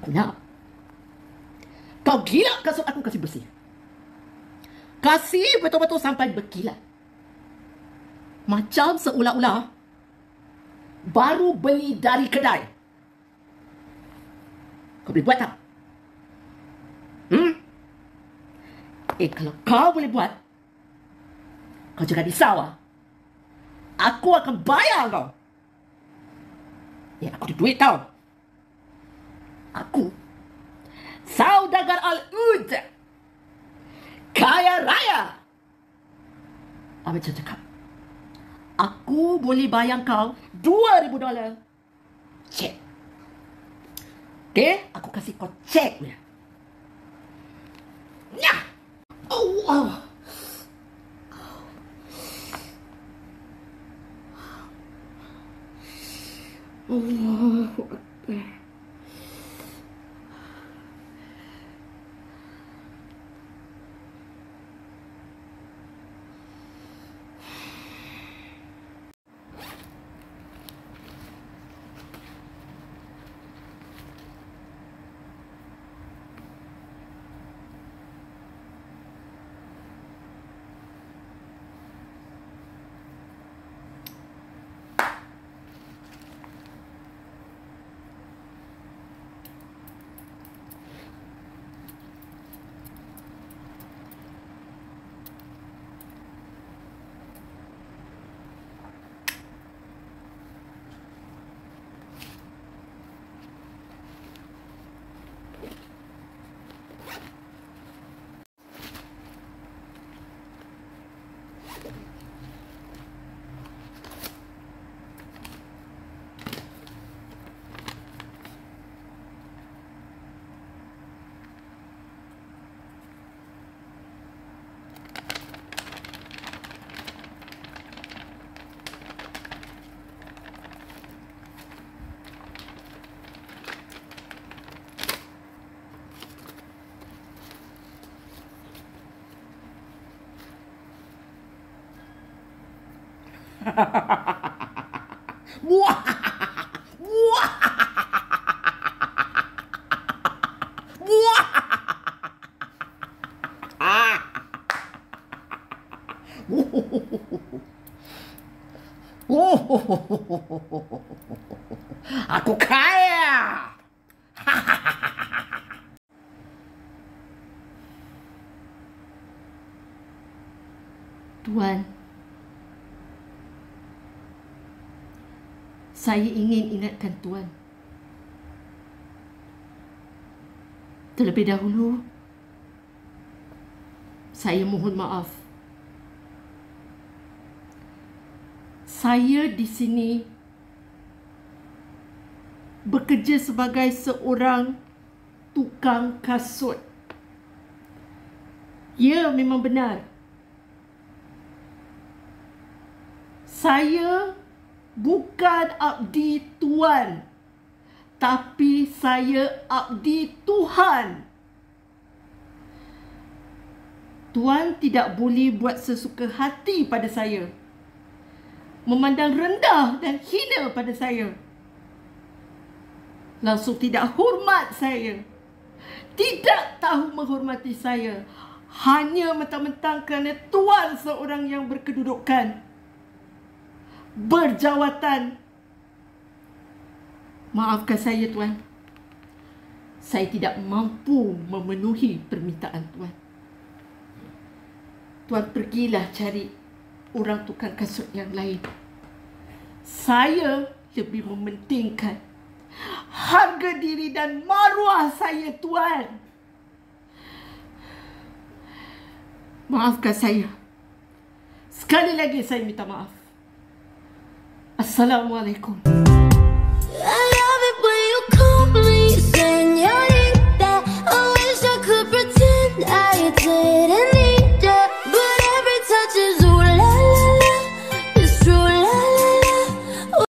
Aku nak. Kau gila kasut aku kasih bersih. Kasih betul-betul sampai berkilat. Macam seolah-olah baru beli dari kedai. Kau boleh buat tak? Kalau kau boleh buat, kau jangan risau. Aku akan bayar kau. Aku ada duit tau. Aku Saudagar Al-Ud, kaya raya. Apa cakap? Aku boleh bayar kau $2,000 cek. Okay? Aku kasih kau cek punya. Nyah! Allah! Allahu Akbar. Wah! Wah! Wah! Aku kaya. Tuan, saya ingin ingatkan Tuan. Terlebih dahulu, saya mohon maaf. Saya di sini bekerja sebagai seorang tukang kasut. Ya, memang benar. Saya bukan abdi Tuan, tapi saya abdi Tuhan. Tuan tidak boleh buat sesuka hati pada saya, memandang rendah dan hina pada saya, langsung tidak hormat saya, tidak tahu menghormati saya, hanya mentang-mentang kerana Tuan seorang yang berkedudukan, berjawatan. Maafkan saya, Tuan. Saya tidak mampu memenuhi permintaan Tuan. Tuan pergilah cari orang tukang kasut yang lain. Saya lebih mementingkan harga diri dan maruah saya, Tuan. Maafkan saya. Sekali lagi saya minta maaf. Assalamualaikum.